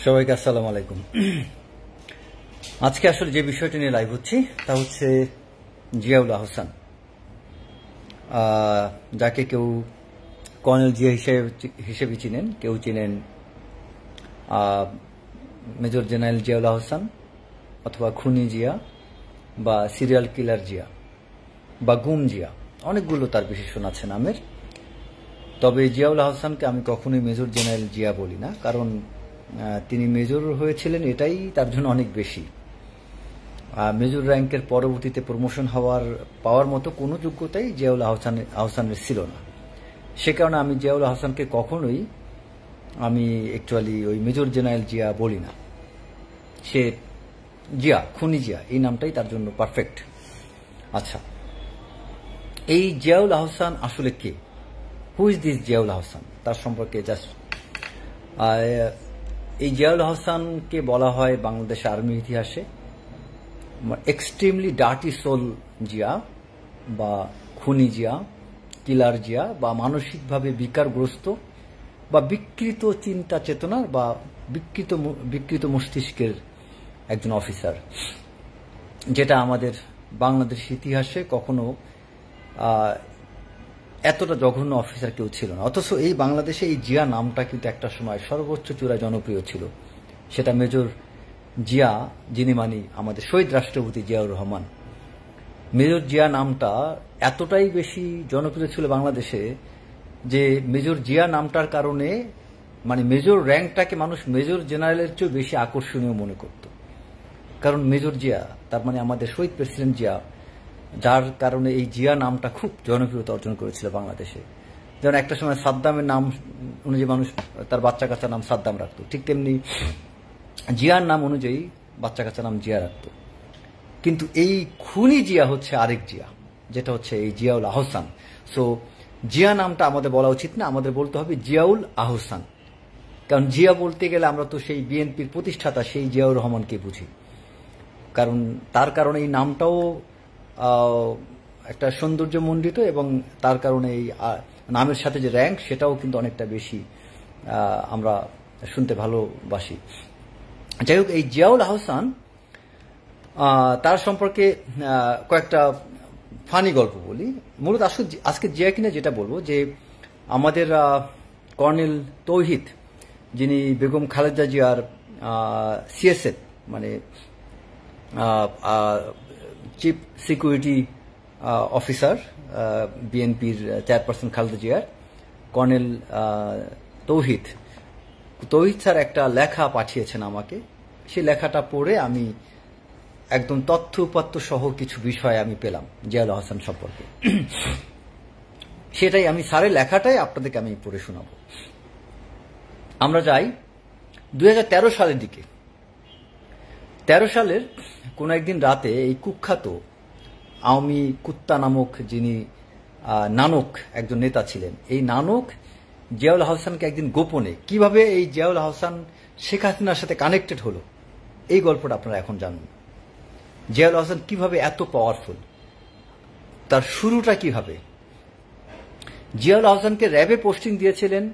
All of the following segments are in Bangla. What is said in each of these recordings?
সবাইকে আসসালামু আলাইকুম। আজকে আসলে যে বিষয়টি নিয়ে লাইভ হচ্ছি তা হচ্ছে জিয়াউল আহসান, যাকে কেউ কর্নেল জিয়া হিসেবে চিনেন, কেউ চিনেন মেজর জেনারেল জিয়াউল আহসান অথবা খুনি জিয়া বা সিরিয়াল কিলার জিয়া বা গুম জিয়া, অনেকগুলো তার বিশেষণ আছে নামের। তবে জিয়াউল আহসানকে আমি কখনোই মেজর জেনারেল জিয়া বলি না, কারণ তিনি মেজর হয়েছিলেন এটাই তার জন্য অনেক বেশি। মেজর র্যাঙ্কের পরবর্তীতে প্রমোশন পাওয়ার মতো কোনো যোগ্যতাই জিয়াউল আহসানের ছিল না। সে কারণে আমি জিয়াউল আহসানকে কখনোই অ্যাকচুয়ালি ওই মেজর জেনারেল জিয়া বলি না। সে জিয়া, খুনি জিয়া, এই নামটাই তার জন্য পারফেক্ট। আচ্ছা, এই জিয়াউল আহসান আসলে কে? Who is this Ziaul Ahsan? তার সম্পর্কে জাস্ট এই জিয়াউল আহসানকে বলা হয় বাংলাদেশ আর্মির ইতিহাসে এক্সট্রিমলি ডার্টি সোল জিয়া বা খুনি জিয়া, কিলার জিয়া বা মানসিকভাবে বিকারগ্রস্ত বা বিকৃত চিন্তা চেতনার বা বিকৃত মস্তিষ্কের একজন অফিসার, যেটা আমাদের বাংলাদেশ ইতিহাসে কখনো এতটা জঘন্য অফিসার কেউ ছিল না। অথচ এই বাংলাদেশে এই জিয়া নামটা কিন্তু একটা সময় সর্বোচ্চ চূড়ায় জনপ্রিয় ছিল। সেটা মেজর জিয়া, যিনি আমাদের শহীদ রাষ্ট্রপতি জিয়াউর রহমান। মেজর জিয়া নামটা এতটাই বেশি জনপ্রিয় ছিল বাংলাদেশে যে মেজর জিয়া নামটার কারণে মেজর র্যাঙ্কটাকে মানুষ মেজর জেনারেলের চেয়েও বেশি আকর্ষণীয় মনে করত। কারণ মেজর জিয়া তার আমাদের শহীদ প্রেসিডেন্ট জিয়া, যার কারণে এই জিয়া নামটা খুব জনপ্রিয়তা অর্জন করেছিল বাংলাদেশে। যেমন একটা সময় সাদ্দামের নাম অনুযায়ী মানুষ তার বাচ্চা কাচ্চার নাম সাদ্দাম রাখত, ঠিক তেমনি জিয়ার নাম অনুযায়ী বাচ্চা কাচ্চার নাম জিয়া রাখত। কিন্তু এই খুনি জিয়া হচ্ছে আরেক জিয়া, যেটা হচ্ছে এই জিয়াউল আহসান। সো জিয়া নামটা আমাদের বলা উচিত না, আমাদের বলতে হবে জিয়াউল আহসান। কারণ জিয়া বলতে গেলে আমরা তো সেই বিএনপির প্রতিষ্ঠাতা সেই জিয়াউর রহমানকে বুঝি। কারণ তার কারণে এই নামটাও একটা সৌন্দর্যমণ্ডিত এবং তার কারণে এই নামের সাথে যে র্যাঙ্ক সেটাও কিন্তু অনেকটা বেশি আমরা শুনতে ভালোবাসি। যাই হোক, এই জিয়াউল আহসান, তার সম্পর্কে কয়েকটা ফানি গল্প বলি। মূলত আজকে জিয়া কিনা যেটা বলবো যে আমাদের কর্নেল তৌহিদ, যিনি বেগম খালেদা জিয়ার সিএসএফ চিফ সিকিউরিটি অফিসার, বিএনপির চেয়ারপারসন খালেদা জিয়ার, কর্নেল তৌহিদ স্যার একটা লেখা পাঠিয়েছেন আমাকে। সেই লেখাটা পড়ে আমি একদম তথ্য উপাত্ত সহ কিছু বিষয় আমি পেলাম জিয়াউল আহসান সম্পর্কে। সেটাই আমি স্যারের লেখাটাই আপনাদেরকে আমি পড়ে শোনাবো। আমরা যাই 2013 সালের দিকে। 13 সালের কোন একদিন রাতে এই কুখ্যাত আওয়ামী কুত্তা নামক যিনি নানক একজন নেতা ছিলেন, এই নানক জিয়াউল আহসানকে একদিন গোপনে, কিভাবে এই জিয়াউল আহসান শেখ হাসিনার সাথে কানেক্টেড হলো, এই গল্পটা আপনারা এখন জানুন। জিয়াউল আহসান কিভাবে এত পাওয়ারফুল, তার শুরুটা কিভাবে। জিয়াউল আহসানকে র্যাবে পোস্টিং দিয়েছিলেন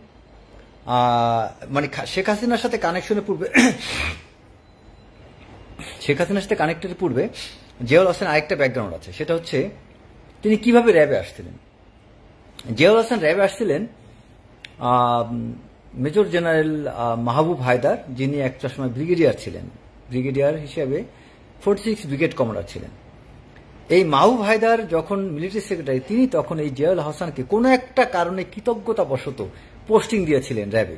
শেখ হাসিনার সাথে কানেকশনের পূর্বে, শেখ হাসিনার সাথে কানেক্টের পূর্বে জিয়াউল আহসান আরেকটা ব্যাকগ্রাউন্ড আছে। সেটা হচ্ছে তিনি কিভাবে র্যাবে আসছিলেন। জিয়াউল আহসান র্যাবে আসছিলেন মেজর জেনারেল মাহবুব হায়দার, যিনি একটা সময় ব্রিগেডিয়ার ছিলেন, ব্রিগেডিয়ার হিসেবে 46 ব্রিগেড কমান্ডার ছিলেন। এই মাহবুব হায়দার যখন মিলিটারি সেক্রেটারি, তিনি তখন এই জিয়াউল আহসানকে কোনো একটা কারণে কৃতজ্ঞতাবশত পোস্টিং দিয়েছিলেন র্যাবে।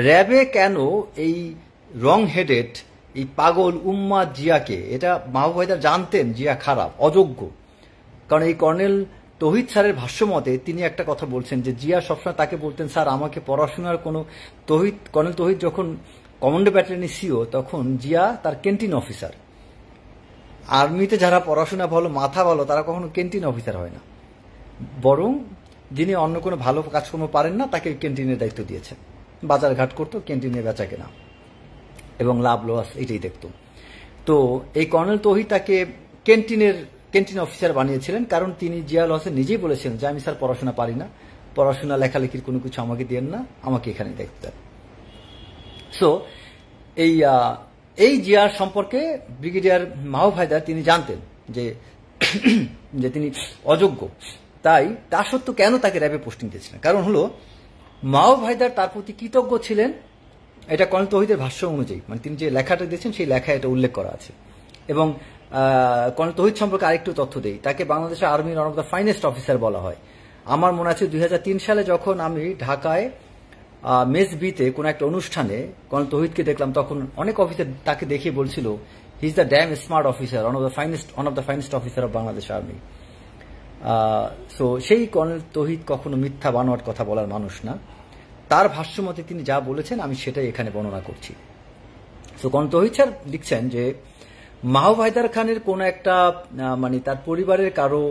র্যাবে কেন এই রং হেডেড, এই পাগল উম্মাদ জিয়াকে, এটা মাহবুব হায়দার জানতেন জিয়া খারাপ, অযোগ্য। কারণ এই কর্নেল তৌহিদ স্যারের ভাষ্যমতে তিনি একটা কথা বলছেন যে জিয়া সবসময় তাকে বলতেন, স্যার আমাকে পড়াশোনার কোনো, কর্নেল তৌহিদ যখন কমান্ডো ব্যাটালিয়নের সিও, তখন জিয়া তার ক্যান্টিন অফিসার। আর্মিতে যারা পড়াশোনা ভালো, মাথা ভালো, তারা কখনো ক্যান্টিন অফিসার হয় না, বরং যিনি অন্য কোনো ভালো কাজকর্ম পারেন না তাকে ক্যান্টিনের দায়িত্ব দিয়েছেন। বাজার ঘাট করতো, ক্যান্টিনে বেচা কেনা এবং লাভ লস এটাই দেখত। তো এই কর্নেল তৌহিদ তাকে ক্যান্টিন অফিসার বানিয়েছিলেন, কারণ তিনি জিয়াউল আহসান নিজেই বলেছিলেন যে আমি স্যার পড়াশোনা পারি না, পড়াশোনা লেখালেখির কোনো কিছু আমাকে দেন না, আমাকে এখানে দায়িত্ব দেন। সো এই জিয়ার সম্পর্কে ব্রিগেডিয়ার মাহবুব হায়দার তিনি জানতেন যে তিনি অযোগ্য, তাই তা সত্ত্বেও কেন তাকে র্যাবে পোস্টিং দিয়েছিলেন? কারণ হলো মাহবুব হায়দার তার প্রতি কৃতজ্ঞ ছিলেন, এটা কর্নেল তৌহিদের ভাষ্য অনুযায়ী, মানে তিনি যে লেখাটা দিয়েছেন সেই লেখায় এটা উল্লেখ করা আছে। এবং কর্নেল তৌহিদ সম্পর্কে আরেকটু তথ্য দেই, তাকে বাংলাদেশের আর্মির one of the finest officer বলা হয়। আমার মনে আছে 2003 সালে যখন আমি ঢাকায় মেস বিতে কোনো একটা অনুষ্ঠানে কর্নেল তৌহিদকে দেখলাম, তখন অনেক অফিসার তাকে দেখে বলছিল he is the damn smart officer, one of the finest officer of Bangladesh army. So সেই কর্নেল তৌহিদ কখনো মিথ্যা বানোয়াট কথা বলার মানুষ না, তার ভাষ্য মতে তিনি যা বলেছেন আমি সেটাই এখানে বর্ণনা করছি। সো কর্নেল তৌহিদ স্যার লিখছেন যে মাহবুব হায়দার খানের কোন একটা মানে তার পরিবারের কারো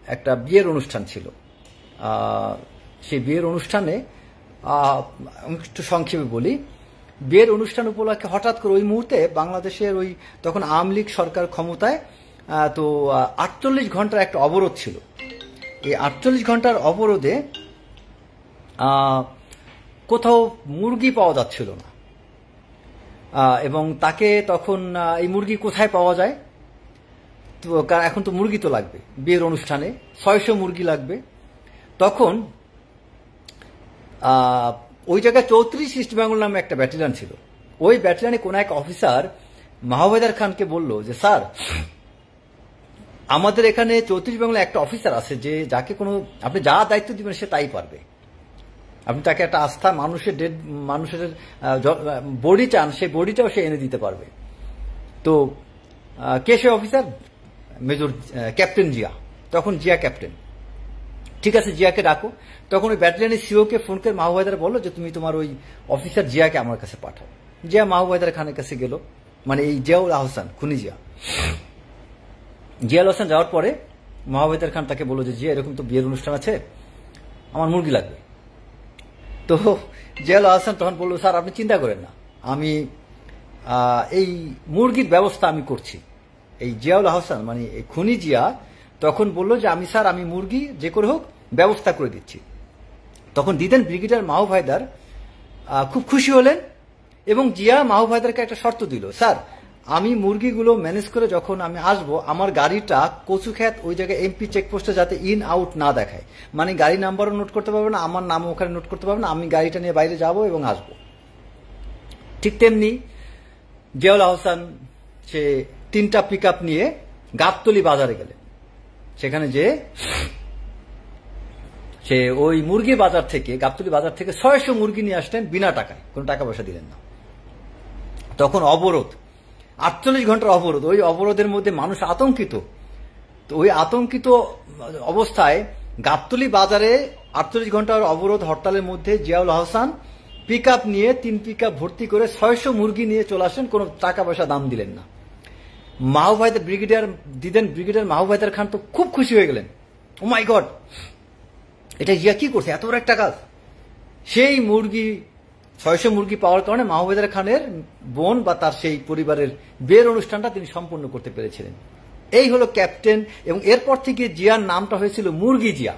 একটা বিয়ের অনুষ্ঠান ছিল, সেই বিয়ের অনুষ্ঠানে একটু সংক্ষেপে বলি, বিয়ের অনুষ্ঠান উপলক্ষে হঠাৎ করে ওই মুহূর্তে বাংলাদেশের ওই তখন আওয়ামী লীগ সরকার ক্ষমতায়, তো 48 ঘন্টার একটা অবরোধ ছিল। এই 48 ঘন্টার অবরোধে কোথাও মুরগি পাওয়া যাচ্ছিল না, এবং তাকে তখন এই মুরগি কোথায় পাওয়া যায়, তো এখন তো মুরগি তো লাগবে বিয়ের অনুষ্ঠানে, 600 মুরগি লাগবে। তখন ওই জায়গায় 34 ইস্ট বেঙ্গল নামে একটা ব্যাটালিয়ন ছিল, ওই ব্যাটালিয়নে কোন এক অফিসার মাহবুব হায়দার খানকে বলল যে স্যার আমাদের এখানে 34 বেঙ্গলে একটা অফিসার আছে যে যাকে কোনো আপনি যা দায়িত্ব দিবেন সে তাই পারবে, আপনি তাকে একটা আস্থা মানুষের বডি চান, সেই বডিটাও সে এনে দিতে পারবে। তো কে সে অফিসার? মেজর ক্যাপ্টেন জিয়া, তখন জিয়া ক্যাপ্টেন। ঠিক আছে, জিয়াকে ডাকো। তখন ওই ব্যাটালিয়নের সিওকে ফোন করে মাহবুব হায়দার বললো যে তুমি তোমার ওই অফিসার জিয়াকে আমার কাছে পাঠাও। জিয়া মাহবুব হায়দার খানের কাছে গেল, মানে এই জিয়াউল আহসান খুনি জিয়া। জিয়াউল আহসান যাওয়ার পরে মাহবুব হায়দার খান তাকে বললো যে জিয়া এরকম তো বিয়ের অনুষ্ঠান আছে, আমার মুরগি লাগবে। তো জিয়াউল আহসান তখন বললো স্যার আপনি চিন্তা করেন না, আমি এই মুরগির ব্যবস্থা আমি করছি। এই জিয়াউল আহসান মানে এই খুনি জিয়া তখন বললো যে আমি মুরগি যে করে হোক ব্যবস্থা করে দিচ্ছি। তখন দিতেন ব্রিগেডিয়ার মাহবুব হায়দার খুব খুশি হলেন, এবং জিয়া মাহবুব হায়দারকে একটা শর্ত দিল, স্যার আমি মুরগিগুলো ম্যানেজ করে যখন আমি আসবো আমার গাড়িটা কচুখ্যাত ওই জায়গায় এমপি চেকপোস্টে যাতে ইন আউট না দেখায়, মানে গাড়ি নাম্বারও নোট করতে পারবে না, আমার নামও ওখানে নোট করতে পারবে না, আমি গাড়িটা নিয়ে বাইরে যাব এবং আসবো। ঠিক তেমনি জিয়াউল আহসান সে 3টা পিক আপ নিয়ে গাবতলী বাজারে গেলেন, সেখানে যে সে ওই মুরগির বাজার থেকে গাবতলী বাজার থেকে 600 মুরগি নিয়ে আসলেন বিনা টাকায়, কোনো টাকা পয়সা দিলেন না। তখন অবরোধ, 48 ঘন্টার অবরোধ, ওই অবরোধের মধ্যে মানুষ আতঙ্কিত। তো ওই আতঙ্কিত অবস্থায় গাবতলী বাজারে 48 ঘন্টার অবরোধ হরতালের মধ্যে জিয়াউল আহসান পিক আপ নিয়ে 3 পিক আপ ভর্তি করে 600 মুরগি নিয়ে চলে আসেন, কোনো টাকা পয়সা দাম দিলেন না। মাহবুব হায়দার ব্রিগেডিয়ার মাহবুব হায়দার খান তো খুব খুশি হয়ে গেলেন, ও মাই গড এটা জিয়া কি করছে, এত বড় একটা কাজ। সেই মুরগি 600 মুরগি পাওয়ার কারণে মাহবুব হায়দার খানের বোন বা তার সেই পরিবারের বিয়ের অনুষ্ঠানটা তিনি সম্পন্ন করতে পেরেছিলেন। এই হলো ক্যাপ্টেন, এবং এরপর থেকে জিয়ার নামটা হয়েছিল মুরগি জিয়া।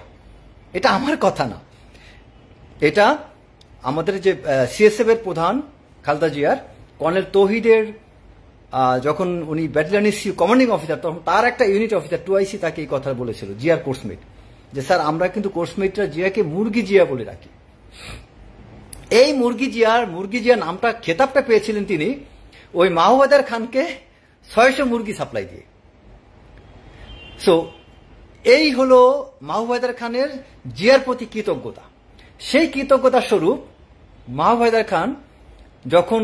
এটা আমার কথা না, এটা আমাদের যে সিএসএফ এর প্রধান খালেদা জিয়ার কর্নেল তৌহিদের যখন উনি ব্যাটালিয়নের কমান্ডিং অফিসার, তখন তার একটা ইউনিট অফিসার 2IC তাকে এই কথা বলেছিল, জিয়ার কোর্সমেট, যে স্যার আমরা কিন্তু কোর্সমেটরা জিয়াকে মুরগি জিয়া বলে রাখি। এই মুরগি জিয়া নামটা খেতাবটা পেয়েছিলেন তিনি ওই মাহবুব হায়দার খানকে 600 মুরগি সাপ্লাই দিয়ে। সো এই হলো মাহবুব হায়দার খানের জিয়ার প্রতি কৃতজ্ঞতা। সেই কৃতজ্ঞতা স্বরূপ মাহবুব হায়দার খান যখন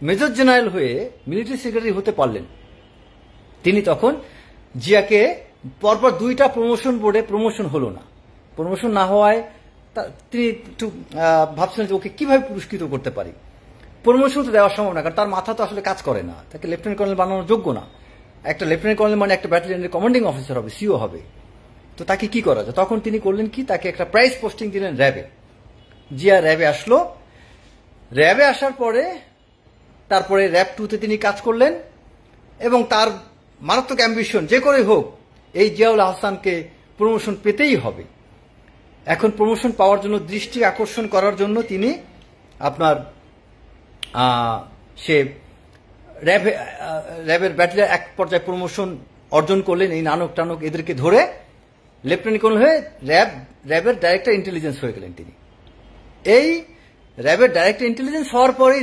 মেজর জেনারেল হয়ে মিলিটারি সেক্রেটারি হতে পারলেন, তিনি তখন জিয়াকে পরপর 2টা প্রমোশন বোর্ডে প্রমোশন হলো না। প্রমোশন না হওয়ায় তিনি একটু ভাবছিলেন যে ওকে কিভাবে পুরস্কৃত করতে পারি। প্রমোশন তো দেওয়া সম্ভব না, কারণ তার মাথা তো আসলে কাজ করে না, তাকে লেফটেন্যান্ট কর্নেল বানানোর যোগ্য না। একটা লেফটেন্যান্ট কর্নেল মানে একটা ব্যাটালিয়নের কমান্ডিং অফিসার হবে, সিও হবে। তো তাকে কি করা যায়? তখন তিনি করলেন কি, তাকে একটা প্রাইজ পোস্টিং দিলেন র্যাবে। জিয়া র্যাবে আসলো, র্যাবে আসার পরে তারপরে র্যাব 2তে তিনি কাজ করলেন, এবং তার মারাত্মক অ্যাম্বিশন যে করে হোক এই জিয়াউল আহসানকে প্রমোশন পেতেই হবে। এখন প্রমোশন পাওয়ার জন্য দৃষ্টি আকর্ষণ করার জন্য তিনি আপনার সে র্যাবের ব্যাটালিয়ন এক পর্যায়ে প্রমোশন অর্জন করলেন। এই নানক টানক এদেরকে ধরে লেফটেন্যান্ট কর্নেল হয়ে র্যাবের ডাইরেক্টর ইন্টেলিজেন্স হয়ে গেলেন তিনি। এই র্যাবের ডাইরেক্টর ইন্টেলিজেন্স হওয়ার পরেই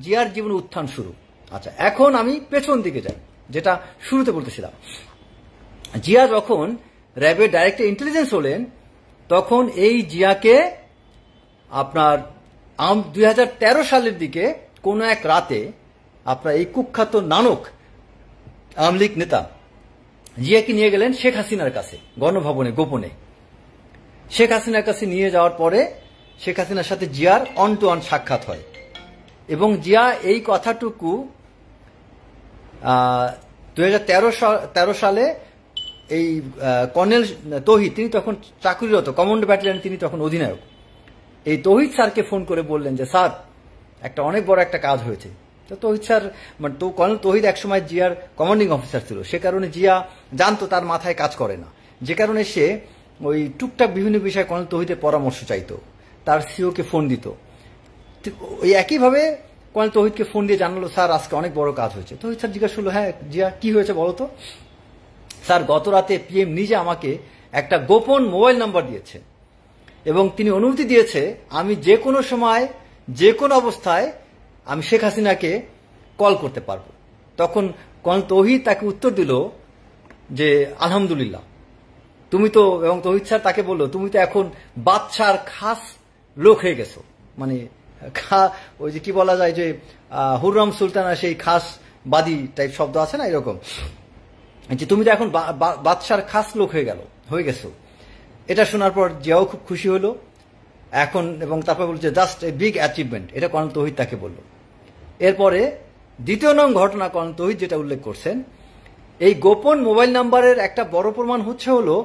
জিয়ার জীবন উত্থান শুরু। আচ্ছা, এখন আমি পেছন দিকে যাই, যেটা শুরুতে বলতেছিলাম। জিয়া যখন র্যাবের ডাইরেক্টর ইন্টেলিজেন্স হলেন, তখন এই জিয়াকে আপনার 2013 সালের দিকে কোন এক রাতে আপনার এই কুখ্যাত নানক আওয়ামী লীগ নেতা জিয়াকে নিয়ে গেলেন শেখ হাসিনার কাছে গণভবনে গোপনে। শেখ হাসিনার কাছে নিয়ে যাওয়ার পরে শেখ হাসিনার সাথে জিয়ার অন টু অন সাক্ষাৎ হয় এবং জিয়া এই কথাটুকু 2013 সালে এই কর্নেল তৌহিদ, তিনি তখন চাকুরিরত কমান্ডো ব্যাটালিয়ন, তিনি তখন অধিনায়ক, এই তৌহিদ স্যারকে ফোন করে বললেন যে স্যার একটা অনেক বড় একটা কাজ হয়েছে। তো তৌহিদ স্যার মানে কর্নেল তৌহিদ একসময় জিয়ার কমান্ডিং অফিসার ছিল, সে কারণে জিয়া জানতো তার মাথায় কাজ করে না, যে কারণে সে ওই টুকটাক বিভিন্ন বিষয়ে কর্নেল তৌহিদের পরামর্শ চাইতো, তার সিওকে ফোন দিত। ওই একইভাবে কর্নেল তৌহিদকে ফোন দিয়ে জানালো স্যার আজকে অনেক বড় কাজ হয়েছে। তৌহিদ স্যার জিজ্ঞাসা করলো হ্যাঁ জিয়া কি হয়েছে বলো তো। স্যার গত রাতে পিএম নিজে আমাকে একটা গোপন মোবাইল নাম্বার দিয়েছে এবং তিনি অনুমতি দিয়েছে আমি যে কোনো সময় যে কোনো অবস্থায় আমি শেখ হাসিনাকে কল করতে পারবো। তখন কর্নেল তৌহিদ তাকে উত্তর দিল যে আলহামদুলিল্লাহ তুমি তো, এবং তৌহিদ স্যার তাকে বললো তুমি তো এখন বাদশার খাস লোক হয়ে গেছো, মানে ওই যে কি বলা যায় যে হুররাম সুলতানা সেই খাস বাদী টাইপ শব্দ আছে না, এরকম যে তুমি তো এখন বাদশার খাস লোক হয়ে গেছো। এটা শোনার পর জিয়াও খুব খুশি হলো এখন, এবং তারপর বলছে জাস্ট এ বিগ অ্যাচিভমেন্ট, এটা কর্নেল তৌহিদ তাকে বলল। এরপরে দ্বিতীয় নং ঘটনা কর্নেল তৌহিদ যেটা উল্লেখ করছেন, এই গোপন মোবাইল নাম্বারের একটা বড় প্রমাণ হলো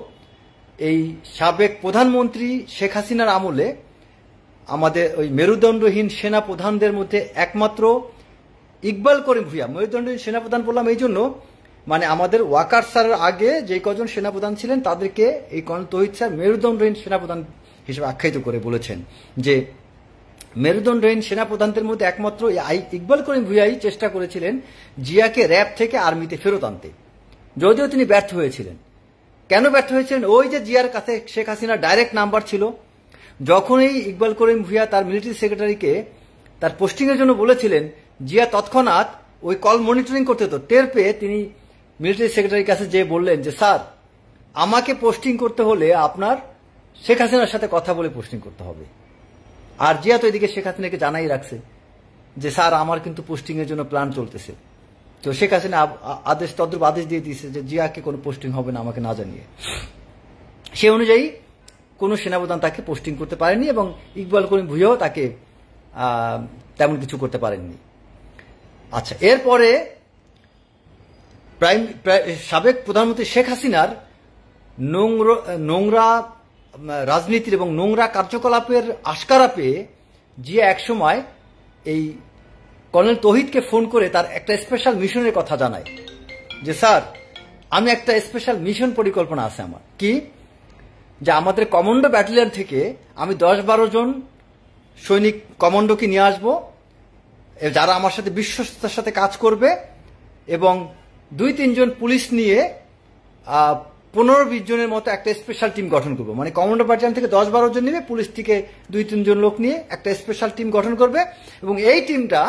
এই সাবেক প্রধানমন্ত্রী শেখ হাসিনার আমলে আমাদের ওই মেরুদণ্ডহীন সেনা প্রধানদের মধ্যে একমাত্র ইকবাল করিম ভূঁইয়া, মেরুদণ্ডহীন সেনাপ্রধান বললাম এই জন্য মানে আমাদের ওয়াকার স্যারের আগে যে কজন সেনাপ্রধান ছিলেন তাদেরকে এই কর্নেল তৌহিদ স্যার মেরুদণ্ডহীন সেনাপ্রধান হিসেবে আখ্যায়িত করে বলেছেন যে মেরুদণ্ডহীন সেনাপ্রধানদের মধ্যে একমাত্র ইকবাল করিম ভূঁইয়াই চেষ্টা করেছিলেন জিয়াকে র্যাব থেকে আর্মিতে ফেরত আনতে, যদিও তিনি ব্যর্থ হয়েছিলেন। কেন ব্যর্থ হয়েছিলেন? ওই যে জিয়ার কাছে শেখ হাসিনার ডাইরেক্ট নাম্বার ছিল, যখনই ইকবাল করিম ভূঁইয়া তার মিলিটারি সেক্রেটারিকে তার পোস্টিংয়ের জন্য বলেছিলেন, জিয়া তৎক্ষণাৎ ওই কল মনিটরিং করতে হতো, টের পেয়ে তিনি মিলিটারি সেক্রেটারির কাছে যেয়ে বললেন যে স্যার আমাকে পোস্টিং করতে হলে আপনার শেখ হাসিনার সাথে কথা বলে পোস্টিং করতে হবে। আর জিয়া তো এদিকে শেখ হাসিনাকে জানাই রাখছে যে স্যার আমার কিন্তু পোস্টিং এর জন্য প্ল্যান চলতেছে। তো শেখ হাসিনা তদ্রূপ আদেশ দিয়ে দিয়েছে যে জিয়াকে কোনো পোস্টিং হবে না আমাকে না জানিয়ে। সে অনুযায়ী কোনো সেনাপ্রধান তাকে পোস্টিং করতে পারেনি এবং ইকবাল করিম ভূঁইয়াও তাকে তেমন কিছু করতে পারেননি। আচ্ছা, এরপরে সাবেক প্রধানমন্ত্রী শেখ হাসিনার নোংরা রাজনীতির এবং নোংরা কার্যকলাপের আশকারা পেয়ে জিয়া একসময় এই কর্নেল তৌহিদকে ফোন করে তার একটা স্পেশাল মিশনের কথা জানায় যে স্যার আমি একটা স্পেশাল মিশন পরিকল্পনা আছে আমার, কি যে আমাদের কমান্ডো ব্যাটালিয়ন থেকে আমি 10-12 জন সৈনিক কমান্ডোকে নিয়ে আসবো যারা আমার সাথে বিশ্বস্ততার সাথে কাজ করবে এবং 2-3 জন পুলিশ নিয়ে 15-20 জনের মতো একটা স্পেশাল টিম গঠন করবো। মানে কমান্ডো ব্যাটালিয়ন থেকে 10-12 জন নিবে, পুলিশ থেকে 2-3 জন লোক নিয়ে একটা স্পেশাল টিম গঠন করবে এবং এই টিমটা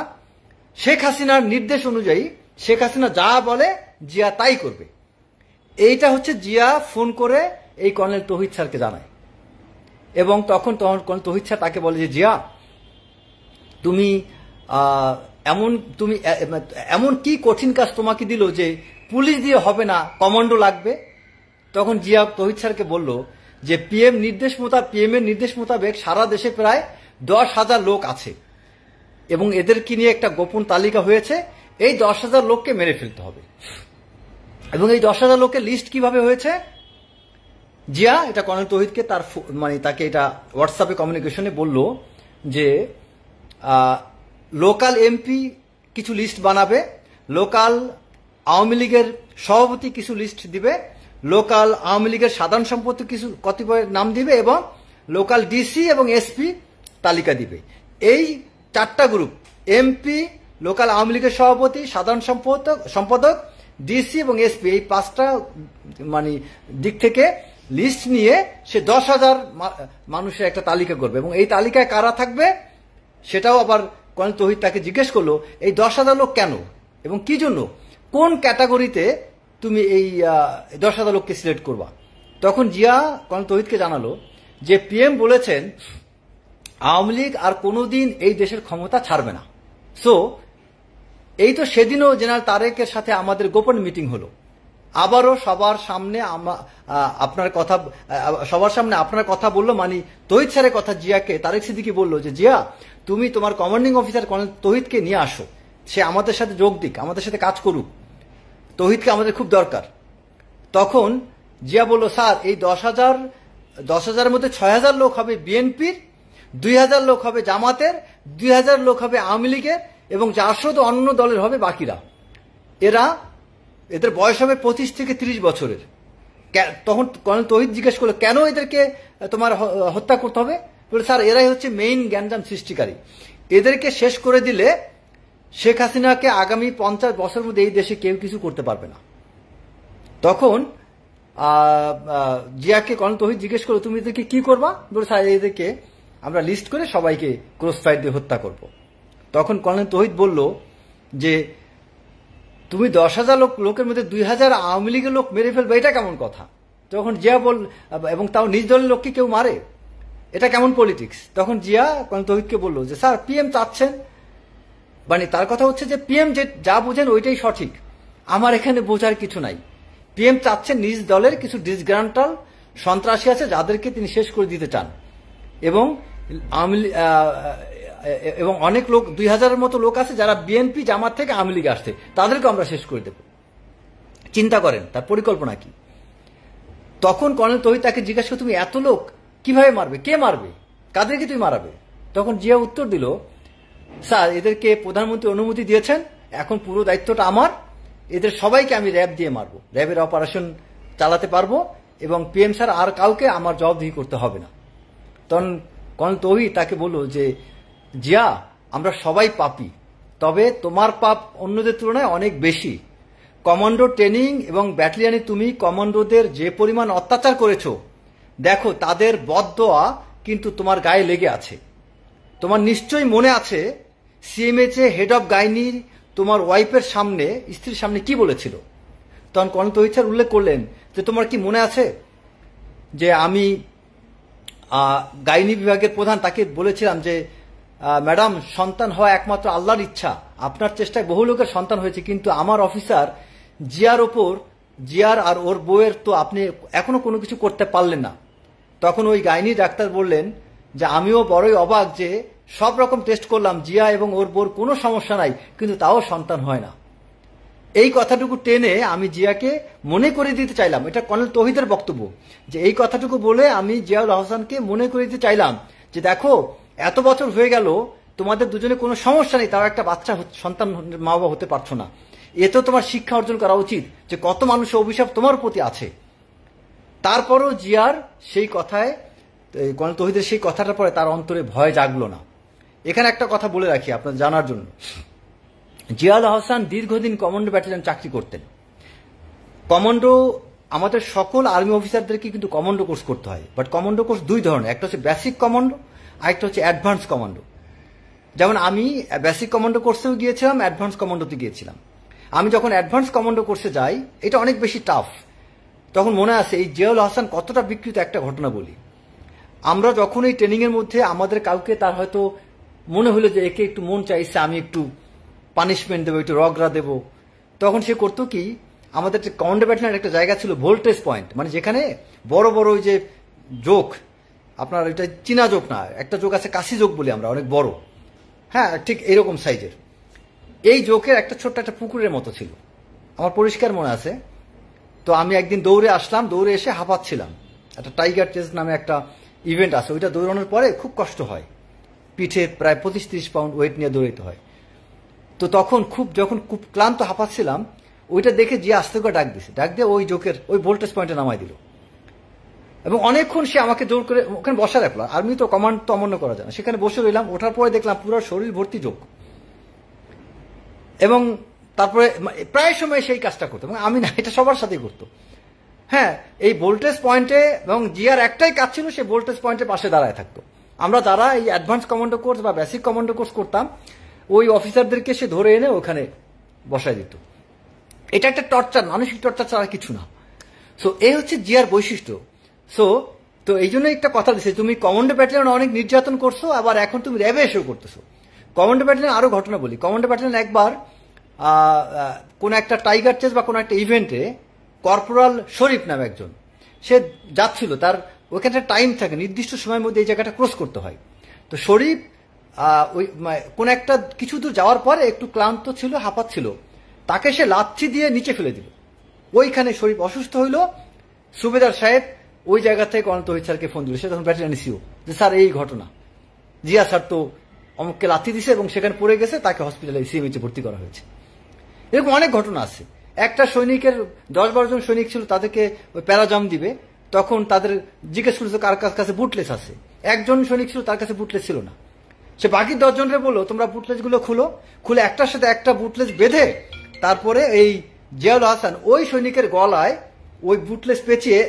শেখ হাসিনার নির্দেশ অনুযায়ী শেখ হাসিনা যা বলে জিয়া তাই করবে। এইটা হচ্ছে জিয়া ফোন করে এই কর্নেল তৌহিদ স্যারকে জানায় এবং তখন কর্নেল তৌহিদ স্যার তাকে বলে যে জিয়া তুমি এমন কি কঠিন কাজ তোমাকে দিল যে পুলিশ দিয়ে হবে না, কমান্ডো লাগবে। তখন জিয়া তৌহিদ স্যারকে বলল যে পিএম এর নির্দেশ মোতাবেক সারা দেশে প্রায় 10,000 লোক আছে এবং এদেরকে নিয়ে একটা গোপন তালিকা হয়েছে, এই 10,000 লোককে মেরে ফেলতে হবে। এবং এই 10,000 লোকের লিস্ট কিভাবে হয়েছে, জিয়া এটা কর্নেল তৌহিদকে তাকে এটা হোয়াটসঅ্যাপে কমিউনিকেশনে বলল যে লোকাল এমপি কিছু লিস্ট বানাবে, লোকাল আওয়ামী লীগের সভাপতি কিছু লিস্ট দিবে, লোকাল আওয়ামী লীগের সাধারণ সম্পাদক কিছু কতিপয় নাম দিবে এবং লোকাল ডিসি এবং এসপি তালিকা দিবে। এই 4টা গ্রুপ এমপি, লোকাল আওয়ামী লীগের সভাপতি, সাধারণ সম্পাদক, ডিসি এবং এসপি, এই 5টা মানে দিক থেকে লিস্ট নিয়ে সে 10,000 মানুষের একটা তালিকা করবে এবং এই তালিকায় কারা থাকবে সেটাও আবার কর্নেল তৌহিদ তাকে জিজ্ঞেস করলো, এই 10,000 লোক কেন এবং কি জন্য, কোন ক্যাটাগরিতে তুমি এই 10,000 লোককে সিলেক্ট করবা। তখন জিয়া কর্নেল তৌহিদকে জানালো যে পিএম বলেছেন আওয়ামী লীগ আর কোনোদিন এই দেশের ক্ষমতা ছাড়বে না। সো এই তো সেদিনও জেনারেল তারেকের সাথে আমাদের গোপন মিটিং হলো, আবারও সবার সামনে আপনার কথা বললো, মানে তৌহিদ স্যারের কথা জিয়াকে তারেক সিদ্দিকী বললো যে জিয়া তুমি তোমার কমান্ডিং অফিসার কর্নেল তৌহিদকে নিয়ে আসো, সে আমাদের সাথে যোগ দিক, আমাদের সাথে কাজ করুক, তৌহিদকে আমাদের খুব দরকার। তখন জিয়া বলল স্যার এই 10,000 মধ্যে 6,000 লোক হবে বিএনপির, 2,000 লোক হবে জামাতের, 2,000 লোক হবে আওয়ামী লীগের এবং 400 অন্য দলের হবে বাকিরা। এদের বয়স হবে 25 থেকে 30 বছরের। তখন কর্নেল তৌহিদ জিজ্ঞেস করলো কেন এদেরকে তোমার হত্যা করতে হবে? বলে স্যার এরাই হচ্ছে মেইন গ্যাঞ্জাম সৃষ্টিকারী, এদেরকে শেষ করে দিলে শেখ হাসিনাকে আগামী 50 বছরের মধ্যে এই দেশে কেউ কিছু করতে পারবে না। তখন জিয়াকে কর্নেল তৌহিদ জিজ্ঞেস করলো তুমি এদেরকে কি করবা? বলে স্যার এদেরকে আমরা লিস্ট করে সবাইকে ক্রস ফায়ার দিয়ে হত্যা করব। তখন কর্নেল তৌহিদ বলল যে তুমি 10,000 লোকের মধ্যে 2,000 আওয়ামী লীগের লোক মেরে ফেলবে, এটা কেমন কথা? তখন জিয়া এবং তাও নিজ দলের লোককে কেউ মারে, এটা কেমন পলিটিক্স? তখন জিয়া কর্নেল তৌহিদকে বলল যে স্যার পিএম চাচ্ছেন, মানে তার কথা হচ্ছে যে পিএম যা বোঝেন ওইটাই সঠিক, আমার এখানে বোঝার কিছু নাই। পিএম চাচ্ছেন নিজ দলের কিছু ডিসগ্রান্টাল সন্ত্রাসী আছে যাদেরকে তিনি শেষ করে দিতে চান এবং অনেক লোক 2,000-এর মতো লোক আছে যারা বিএনপি জামাত থেকে আওয়ামী লীগে আসছে, তাদেরকে আমরা শেষ করে দেব। চিন্তা করেন তার পরিকল্পনা কি। তখন কর্নেল তৌহিদ তাকে জিজ্ঞাসা করে তুমি এত লোক কিভাবে মারবে, কে মারবে, কাদেরকে তুমি মারাবে? তখন জিয়া উত্তর দিল স্যার এদেরকে প্রধানমন্ত্রী অনুমতি দিয়েছেন, এখন পুরো দায়িত্বটা আমার, এদের সবাইকে আমি র্যাব দিয়ে মারবো, র্যাবের অপারেশন চালাতে পারবো এবং পিএম স্যার আর কাউকে আমার জবাবদিহি করতে হবে না। তখন কর্নেল তৌহিদ তাকে বলল যে জিয়া আমরা সবাই পাপী, তবে তোমার পাপ অন্যদের তুলনায় অনেক বেশি। কমান্ডো ট্রেনিং এবং ব্যাটালিয়নে তুমি কমান্ডোদের যে পরিমাণ অত্যাচার করেছো, দেখো তাদের বদদোয়া কিন্তু তোমার গায়ে লেগে আছে। তোমার নিশ্চয়ই মনে আছে সিএমএইচে হেড অফ গাইনির তোমার ওয়াইফের সামনে, স্ত্রীর সামনে কি বলেছিল? তখন কর্নেল তৌহিদ স্যার উল্লেখ করলেন যে তোমার কি মনে আছে যে আমি গাইনি বিভাগের প্রধান, তাকে বলেছিলাম যে ম্যাডাম সন্তান হওয়া একমাত্র আল্লাহর ইচ্ছা, আপনার চেষ্টায় বহু লোকের সন্তান হয়েছে, কিন্তু আমার অফিসার জিয়ার আর ওর বউয়ের তো আপনি এখনো কোনো কিছু করতে পারলেন না। তখন ওই গাইনি ডাক্তার বললেন যে আমিও বড়ই অবাক যে সব রকম টেস্ট করলাম, জিয়া এবং ওর বউর কোনো সমস্যা নাই, কিন্তু তাও সন্তান হয় না। এই কথাটুকু টেনে আমি জিয়াকে মনে করে দিতে চাইলাম, এটা কর্নেল তৌহিদের বক্তব্য, যে এই কথাটুকু বলে আমি জিয়াউল হাসানকে মনে করে দিতে চাইলাম যে দেখো এত বছর হয়ে গেল তোমাদের দুজনে কোনো সমস্যা নেই, তাও একটা বাচ্চা সন্তান মা বাবা হতে পারছো না, এতেও তোমার শিক্ষা অর্জন করা উচিত যে কত মানুষের অভিশাপ তোমার প্রতি আছে। তারপরও জিয়ার সেই কথায়, কর্নেল তৌহিদের সেই কথাটার পরে তার অন্তরে ভয় জাগলো না। এখানে একটা কথা বলে রাখি আপনার জানার জন্য, জিয়াউল হাসান দীর্ঘদিন কমান্ডো ব্যাটালিয়ন চাকরি করতেন। কমান্ডো আমাদের সকল আর্মি অফিসারদেরকে কিন্তু কমান্ডো কোর্স করতে হয়, বাট কমান্ডো কোর্স দুই ধরনের, একটা হচ্ছে বেসিক কমান্ডো, আরেকটা হচ্ছে অ্যাডভান্স কমান্ডো। যেমন আমি বেসিক কমান্ডো কোর্সেও গিয়েছিলাম, অ্যাডভান্স কমান্ডোতে গিয়েছিলাম। আমি যখন অ্যাডভান্স কমান্ডো কোর্সে যাই, এটা অনেক বেশি টাফ। তখন মনে আছে এই জিয়াউল হাসান কতটা বিকৃত একটা ঘটনা বলি। আমরা যখন এই ট্রেনিংয়ের মধ্যে আমাদের কাউকে তার হয়তো মনে হলো যে একে একটু মন চাইছে আমি একটু পানিশমেন্ট দেবো, একটু রগরা দেবো, তখন সে করতো কি, আমাদের কমান্ডো ব্যাটালিয়নের একটা জায়গা ছিল ভোল্টেজ পয়েন্ট, মানে যেখানে বড় বড় ওই যে জোক, আপনার এটা চীনা জোক না, একটা জোক আছে কাশি জোক বলি আমরা, অনেক বড়, হ্যাঁ ঠিক এইরকম সাইজের। এই জোকের একটা ছোট্ট একটা পুকুরের মতো ছিল, আমার পরিষ্কার মনে আছে। তো আমি একদিন দৌড়ে আসলাম, দৌড়ে এসে হাঁপাচ্ছিলাম, একটা টাইগার চেস নামে একটা ইভেন্ট আছে, ওইটা দৌড়ানোর পরে খুব কষ্ট হয়, পিঠে প্রায় 25-30 পাউন্ড ওয়েট নিয়ে দৌড়াইতে হয়। তো তখন যখন খুব ক্লান্ত হাঁপাচ্ছিলাম, ওইটা দেখে যে আস্তে করে ডাক দিয়ে ওই জোকের ওই ভোল্টেজ পয়েন্টে নামাই দিল এবং অনেকক্ষণ সে আমাকে জোর করে ওখানে বসা রাখলো। আর্মি তো কমান্ড তো অমান্য করা যায় না, সেখানে বসে রইলাম। ওঠার পরে দেখলাম পুরো শরীর ভর্তি জোক। এবং তারপরে প্রায় সময় সেই কাজটা করতো, এবং আমি না, এটা সবার সাথেই করতো। হ্যাঁ, এই ভোল্টেজ পয়েন্টে, এবং জিয়ার একটাই কাজ ছিল, সে ভোল্টেজ পয়েন্টের পাশে দাঁড়ায় থাকতো। আমরা যারা এই অ্যাডভান্স কমান্ডো কোর্স বা বেসিক কমান্ডো কোর্স করতাম, ওই অফিসারদেরকে সে ধরে এনে ওখানে বসায় দিত। এটা একটা টর্চার, মানসিক টর্চার ছাড়া কিছু না। সো এই হচ্ছে জিয়ার বৈশিষ্ট্য। সো তো এই জন্য একটা কথা দিচ্ছে, তুমি কমান্ডো ব্যাটালিয়ন অনেক নির্যাতন করছো, আবার এখন তুমি র্যাবে এসেও করতেছো। কমান্ডো ব্যাটালিয়ন আরো ঘটনা বলি। কমান্ডো ব্যাটালিয়ন একবার কোন একটা টাইগার চেস বা কোন একটা ইভেন্টে কর্পোরাল শরীফ নামে একজন, সে যাচ্ছিল, তার ওইখানে টাইম থাকে, নির্দিষ্ট সময়ের মধ্যে এই জায়গাটা ক্রস করতে হয়। তো শরীফ ওই কোন একটা কিছু দূর যাওয়ার পরে একটু ক্লান্ত ছিল, হাঁপাচ্ছিল, তাকে সে লাথি দিয়ে নিচে ফেলে দিল। ওইখানে শরীফ অসুস্থ হইল। সুবেদার সাহেব ওই জায়গা থেকে কর্নেল তৌহিদ স্যারকে ফোন দিল, সে তখন ব্যাটালিয়ন সিও, যে স্যার এই ঘটনা, জিয়া স্যার তো অমুককে লাথি দিছে এবং সেখানে পড়ে গেছে, তাকে হসপিটালে সিএমএইচে ভর্তি করা হয়েছে। এরকম অনেক ঘটনা আছে। একটা সৈনিকের 10-12 জন সৈনিক ছিল, তাদেরকে ওই প্যারাজাম দিবে, তখন তাদের জিজ্ঞেস করেছে কার কাছে বুটলেস আছে। একজন সৈনিক ছিল, তার কাছে বুটলেস ছিল না। সে বাকি 10 জনকে বললো, তোমরা বুটলেস গুলো খুলে একটার সাথে একটা বুটলেস বেঁধে, তারপরে এই জিয়াউল হাসান ওই সৈনিকের গলায় ওই বুটলেস পেঁচিয়ে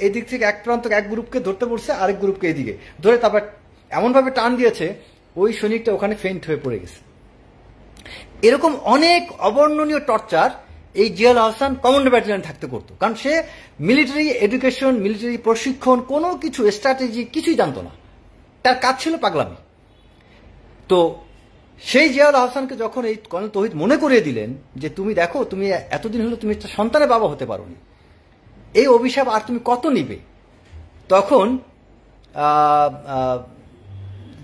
এদিক থেকে এক প্রান্ত এক গ্রুপকে ধরতে পড়ছে, আরেক গ্রুপকে এদিকে ধরে তারপর এমন ভাবে টান দিয়েছে, ওই সৈনিকটা ওখানে ফেইন্ট হয়ে পড়ে গেছে। এরকম অনেক অবর্ণনীয় টর্চার এই জিয়াউল হাসান কমান্ডো ব্যাটালিয়ন থাকতে করতো, কারণ সে মিলিটারি এডুকেশন, মিলিটারি প্রশিক্ষণ, কোনো কিছু স্ট্র্যাটেজি কিছুই জানতো না। তার কাজ ছিল পাগলামি। তো সেই জিয়াউল হাসানকে যখন এই কর্নেল তৌহিদ মনে করিয়ে দিলেন যে তুমি দেখো, তুমি এতদিন হলো তুমি একটা সন্তানের বাবা হতে পারোনি, এই অভিশাপ আর তুমি কত নিবে, তখন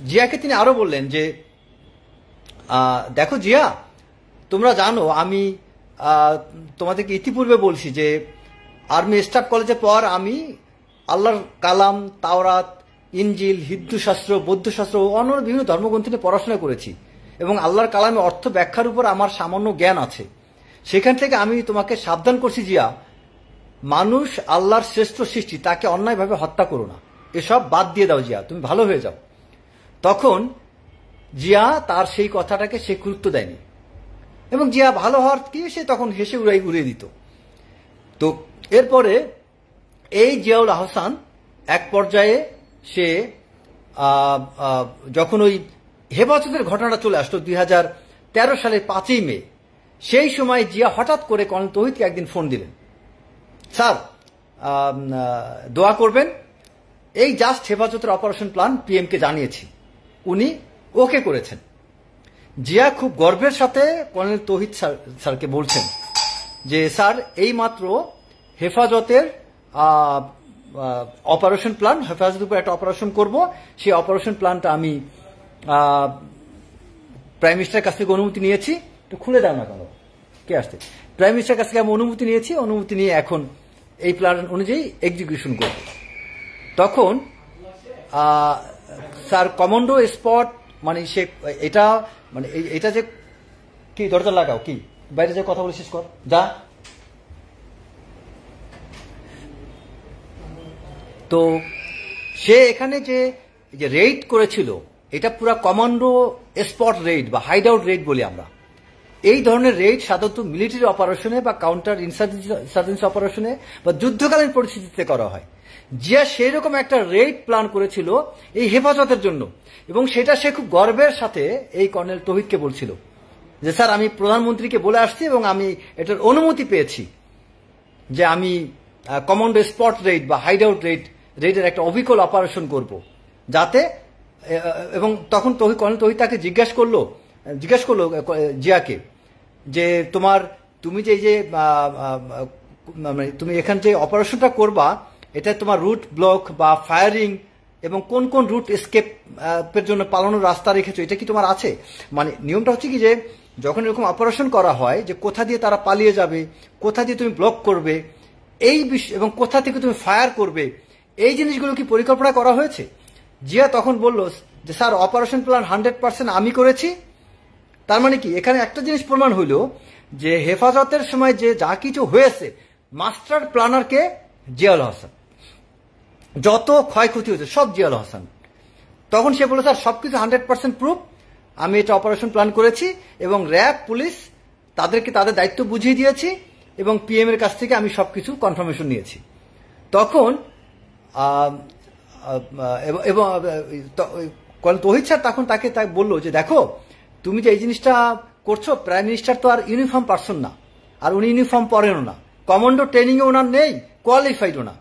জিয়াকে তিনি আরো বললেন যে দেখো জিয়া, তোমরা জানো আমি তোমাদেরকে ইতিপূর্বে বলছি যে আর্মি স্টাফ কলেজের পর আমি আল্লাহর কালাম, তাওরাত, ইনজিল, হিন্দু শাস্ত্র, বৌদ্ধ শাস্ত্র ও অন্য বিভিন্ন ধর্মগ্রন্থ নিয়ে পড়াশোনা করেছি, এবং আল্লাহর কালামের অর্থ ব্যাখ্যার উপর আমার সামান্য জ্ঞান আছে। সেখান থেকে আমি তোমাকে সাবধান করছি জিয়া, মানুষ আল্লাহর শ্রেষ্ঠ সৃষ্টি, তাকে অন্যায়ভাবে হত্যা করো না, এসব বাদ দিয়ে দাও জিয়া, তুমি ভালো হয়ে যাও। তখন জিয়া তার সেই কথাটাকে সে গুরুত্ব দেয়নি, এবং জিয়া ভালো হওয়ার কি সে তখন হেসে উড়িয়ে দিত। তো এরপরে এই জিয়াউল হাসান এক পর্যায়ে সে যখন ওই হেফাজতের ঘটনাটা চলে আসলো 2013 সালের 5ই মে, সেই সময় জিয়া হঠাৎ করে কর্নেল তৌহিদকে একদিন ফোন দিলেন, স্যার দোয়া করবেন, এই জাস্ট হেফাজতের অপারেশন প্ল্যান পিএমকে জানিয়েছি, উনি ওকে করেছেন। জিয়া খুব গর্বের সাথে কর্নেল তৌহিদ স্যারকে বলছেন যে স্যার এই মাত্র হেফাজতের অপারেশন প্ল্যান, হেফাজতের উপর একটা অপারেশন করব, সেই অপারেশন প্ল্যানটা আমি প্রাইম মিনিস্টারের কাছ থেকে অনুমতি নিয়েছি। একটু খুলে দাও না, কেন কে আসছে, প্রাইম মিনিস্টারের কাছ থেকে আমি অনুমতি নিয়েছি, অনুমতি নিয়ে এখন এই প্ল্যান অনুযায়ী এক্সিকিউশন করব। তখন স্যার কমান্ডো স্পট, মানে সে এটা, মানে এটা যে কি দরজা লাগাও, কি বাইরে যে কথা বলে শেষ কর যা। তো সে এখানে যে রেইড করেছিল, এটা পুরা কমান্ডো স্পট রেইড বা হাইড আউট রেইড বলি আমরা। এই ধরনের রেইড সাধারণত মিলিটারি অপারেশনে বা কাউন্টার ইনসার্জেন্সি অপারেশনে বা যুদ্ধকালীন পরিস্থিতিতে করা হয়। জিয়া সেই রকম একটা রেইড প্ল্যান করেছিল এই হেফাজতের জন্য, এবং সেটা সে খুব গর্বের সাথে এই কর্নেল তৌহিদকে বলছিল যে স্যার আমি প্রধানমন্ত্রীকে বলে আসছি এবং আমি এটার অনুমতি পেয়েছি যে আমি কমান্ডো স্পট রেইড বা হাইড আউট রেইডের একটা অবিকল অপারেশন করব, যাতে, এবং তখন কর্নেল তৌহিদ তাকে জিজ্ঞেস করলো জিয়াকে যে তুমি যে তুমি এখান যে অপারেশনটা করবা, এটা তোমার রুট ব্লক বা ফায়ারিং এবং কোন কোন রুট এসকেপের জন্য পালানোর রাস্তা রেখেছো, এটা কি তোমার আছে? মানে নিয়মটা হচ্ছে কি যে যখন এরকম অপারেশন করা হয়, যে কোথা দিয়ে তারা পালিয়ে যাবে, কোথা দিয়ে তুমি ব্লক করবে, এই বিষয় এবং কোথা থেকে তুমি ফায়ার করবে, এই জিনিসগুলো কি পরিকল্পনা করা হয়েছে? জিয়া তখন বলল যে স্যার অপারেশন প্ল্যান 100% আমি করেছি। তার মানে কি, এখানে একটা জিনিস প্রমাণ হইল যে হেফাজতের সময় যে যা কিছু হয়েছে, মাস্টার প্ল্যানারকে জিয়াউল হাসান, যত ক্ষয়ক্ষতি হয়েছে সব জিয়াউল হাসান। তখন সে বলল স্যার সবকিছু 100% প্রুফ, আমি এটা অপারেশন প্ল্যান করেছি এবং র্যাব, পুলিশ তাদেরকে তাদের দায়িত্ব বুঝিয়ে দিয়েছি এবং পিএম এর কাছ থেকে আমি সবকিছু কনফার্মেশন নিয়েছি। তখন এবং তৌহিদ স্যার তখন তাকে বললো যে দেখো তুমি যে এই জিনিসটা করছো, প্রাইম মিনিস্টার তো আর ইউনিফর্ম পারসন না, আর উনি ইউনিফর্ম পরেনও না, কমান্ডো ট্রেনিং এ ওনার নেই, কোয়ালিফাইডও না।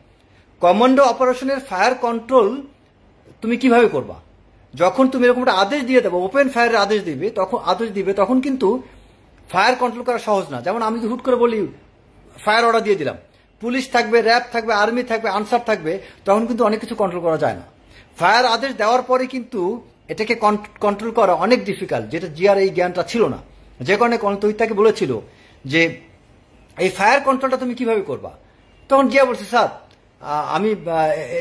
কমান্ডো অপারেশনের ফায়ার কন্ট্রোল তুমি কিভাবে করবা? যখন তুমি এরকম একটা আদেশ দিয়ে দেবো, ওপেন ফায়ারের আদেশ দিবে, তখন কিন্তু ফায়ার কন্ট্রোল করা সহজ না। যেমন আমি যদি হুট করে বলি ফায়ার অর্ডার দিয়ে দিলাম, পুলিশ থাকবে, র্যাব থাকবে, আর্মি থাকবে, আনসার থাকবে, তখন কিন্তু অনেক কিছু কন্ট্রোল করা যায় না। ফায়ার আদেশ দেওয়ার পরে কিন্তু এটাকে কন্ট্রোল করা অনেক ডিফিকাল্ট, যেটা জিয়ার এই জ্ঞানটা ছিল না। যে কারণে তৌহিদ তাকে বলেছিল যে এই ফায়ার কন্ট্রোলটা তুমি কিভাবে করবা? তখন জিয়া বলছে স্যার আমি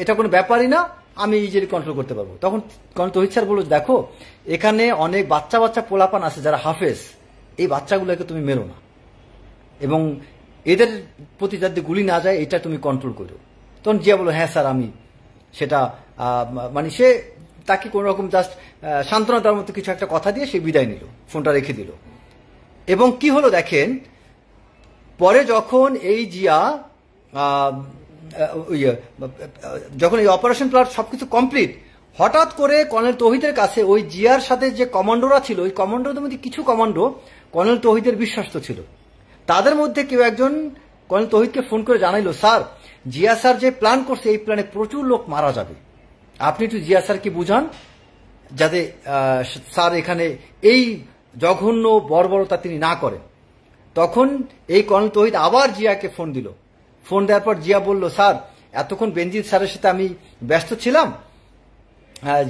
এটা কোনো ব্যাপারই না, আমি ইজিলি কন্ট্রোল করতে পারবো। তখন তৌহিদ স্যার বলল দেখো এখানে অনেক বাচ্চা বাচ্চা পোলাপান আছে যারা হাফেজ, এই বাচ্চাগুলোকে তুমি মেরো না এবং এদের প্রতি যাতে গুলি না যায় এটা তুমি কন্ট্রোল করো। তখন জিয়া বলল হ্যাঁ স্যার আমি সেটা মানে সে তাকে কোন রকম জাস্ট সান্ত্বনা দেওয়ার মতো কিছু একটা কথা দিয়ে সে বিদায় নিল, ফোনটা রেখে দিল। এবং কি হলো দেখেন, পরে যখন এই জিয়া যখন এই অপারেশন প্ল্যান সবকিছু কমপ্লিট, হঠাৎ করে কর্নেল তৌহিদের কাছে ওই জিয়ার সাথে যে কমান্ডোরা ছিল, ওই কমান্ডোদের মধ্যে কিছু কমান্ডো কর্নেল তৌহিদের বিশ্বস্ত ছিল। তাদের মধ্যে কেউ একজন কর্নেল তৌহিদকে ফোন করে জানাইলো স্যার জিয়া স্যার যে প্ল্যান করছে এই প্ল্যানে প্রচুর লোক মারা যাবে, আপনি একটু জিয়া স্যারকে বুঝান যাতে স্যার এখানে এই জঘন্য বর্বরতা তিনি না করেন। তখন এই কর্নেল তৌহিদ আবার জিয়াকে ফোন দিল। ফোন দেওয়ার পর জিয়া বলল স্যার এতক্ষণ বেনজির স্যারের সাথে আমি ব্যস্ত ছিলাম,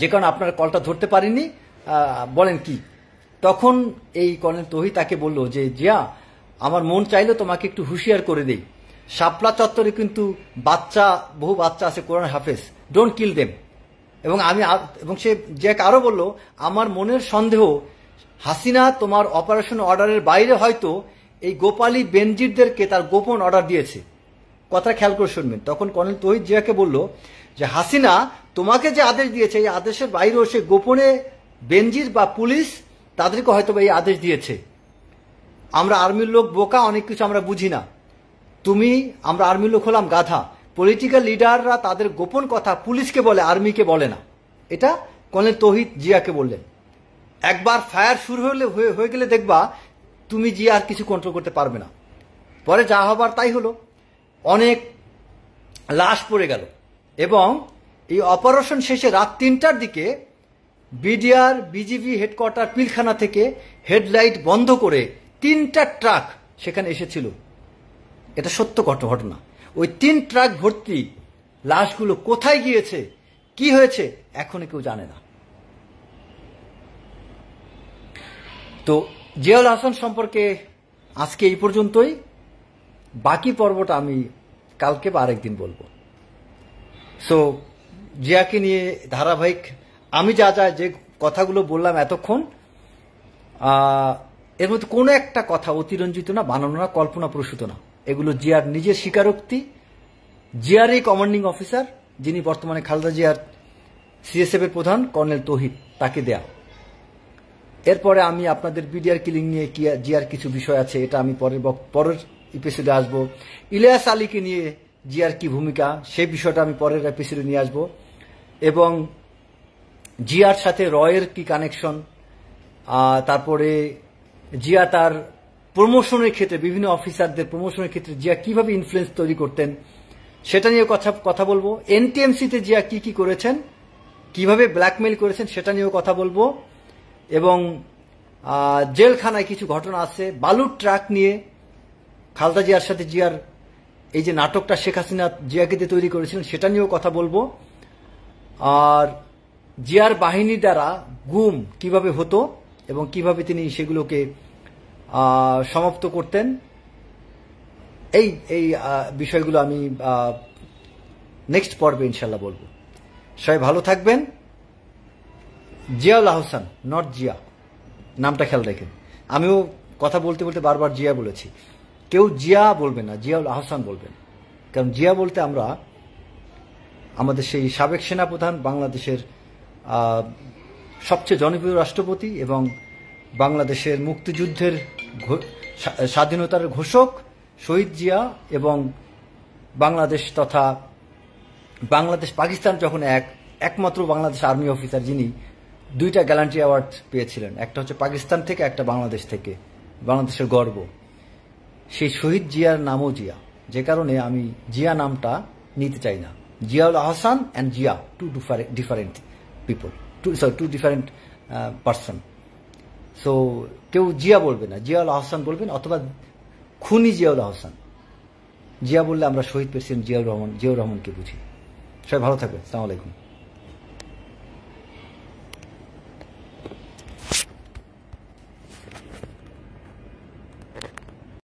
যে কারণে আপনার কলটা ধরতে পারিনি, বলেন কি? তখন এই কর্নেল তৌহিদ তাকে বলল যে জিয়া আমার মন চাইলো তোমাকে একটু হুঁশিয়ার করে দেই, শাপলা চত্বরে কিন্তু বহু বাচ্চা আছে কোরআন হাফেজ, ডোন্ট কিল দেম। এবং সে জিয়াকে আরো বলল আমার মনের সন্দেহ হাসিনা তোমার অপারেশন অর্ডারের বাইরে হয়তো এই গোপালী বেনজিরদেরকে তার গোপন অর্ডার দিয়েছে। কথা খেয়াল করে শুনবেন। তখন কর্নেল তৌহিদ জিয়াকে বলল যে হাসিনা তোমাকে যে আদেশ দিয়েছে এই আদেশের বাইরেও সে গোপনে বেনজির বা পুলিশ তাদেরকে হয়তো এই আদেশ দিয়েছে। আমরা আর্মির লোক বোকা, অনেক কিছু আমরা বুঝি না, আমরা আর্মির লোক হলাম গাধা। পলিটিক্যাল লিডাররা তাদের গোপন কথা পুলিশকে বলে, আর্মিকে বলে না। এটা কর্নেল তৌহিদ জিয়াকে বললেন। একবার ফায়ার শুরু হয়ে গেলে দেখবা তুমি জিয়া আর কিছু কন্ট্রোল করতে পারবে না। পরে যা হবার তাই হলো, অনেক লাশ পড়ে গেল এবং এই অপারেশন শেষে রাত 3টার দিকে বিডিআর বিজিবি হেডকোয়ার্টার পিলখানা থেকে হেডলাইট বন্ধ করে 3টা ট্রাক সেখানে এসেছিল। এটা সত্য ঘটনা। ওই 3 ট্রাক ভর্তি লাশগুলো কোথায় গিয়েছে, কি হয়েছে এখনো কেউ জানে না। তো জিয়াউল হাসান সম্পর্কে আজকে এই পর্যন্তই, বাকি পর্বটা আমি কালকে বা আরেকদিন বলবো। সো জিয়াকে নিয়ে ধারাবাহিক আমি যে কথাগুলো বললাম এতক্ষণ, এর মধ্যে কোনো একটা কথা অতিরঞ্জিত না, বানানো না, কল্পনা প্রসূত না। এগুলো জিয়ার নিজের স্বীকারোক্তি। জিয়ার এই কমান্ডিং অফিসার যিনি বর্তমানে খালেদা জিয়ার সিএসএফ এর প্রধান কর্নেল তৌহিদ, তাকে দেয়া। এরপরে আমি আপনাদের বিডিআর কিলিং নিয়ে জিয়ার কিছু বিষয় আছে, এটা আমি পরের এপিসোডে আসবো। ইলিয়াস আলীকে নিয়ে জিয়ার কি ভূমিকা, সেই বিষয়টা আমি পরের এপিসোডে নিয়ে আসবো। এবং জিয়ার সাথে রয়ের কি কানেকশন, তারপরে জিয়া তার প্রমোশনের ক্ষেত্রে বিভিন্ন অফিসারদের প্রমোশনের ক্ষেত্রে জিয়া কিভাবে ইনফ্লুয়েন্স তৈরি করতেন সেটা নিয়ে কথা বলবো। এনটিএমসিতে জিয়া কি করেছেন, কিভাবে ব্ল্যাকমেইল করেছেন সেটা নিয়েও কথা বলবো। এবং জেলখানায় কিছু ঘটনা আছে, বালুর ট্রাক নিয়ে খালেদা জিয়ার সাথে জিয়ার এই যে নাটকটা শেখ হাসিনা জিয়াকে দিয়ে তৈরি করেছিলেন সেটা নিয়েও কথা বলবো। আর জিয়ার বাহিনীর দ্বারা গুম কিভাবে হতো এবং কিভাবে তিনি সেগুলোকে সমাপ্ত করতেন, এই বিষয়গুলো আমি নেক্সট পর্বে ইনশাল্লাহ বলবো। সবাই ভালো থাকবেন। জিয়াউল আহসান, নট জিয়া, নামটা খেয়াল রাখেন। আমিও কথা বলতে বলতে বারবার জিয়া বলেছি, কেউ জিয়া বলবেন না, জিয়াউল আহসান বলবেন। কারণ জিয়া বলতে আমরা আমাদের সেই সাবেক সেনাপ্রধান, বাংলাদেশের সবচেয়ে জনপ্রিয় রাষ্ট্রপতি এবং বাংলাদেশের মুক্তিযুদ্ধের স্বাধীনতার ঘোষক শহীদ জিয়া এবং বাংলাদেশ তথা বাংলাদেশ পাকিস্তান যখন একমাত্র বাংলাদেশ আর্মি অফিসার যিনি 2টা গ্যালান্ট্রি অ্যাওয়ার্ড পেয়েছিলেন, একটা হচ্ছে পাকিস্তান থেকে, একটা বাংলাদেশ থেকে, বাংলাদেশের গর্ব, সেই শহীদ জিয়ার নামও জিয়া, যে কারণে আমি জিয়া নামটা নিতে চাই না। Ziaul Ahsan and Zia two different people, two different person. So কেউ জিয়া বলবে না, জিয়াউল আহসান বলবেন, অথবা খুনি জিয়াউল আহসান। জিয়া বললে আমরা শহীদ প্রেসিডেন্ট জিয়াউর রহমানকে বুঝি। সবাই ভালো থাকবেন। আসসালামু আলাইকুম।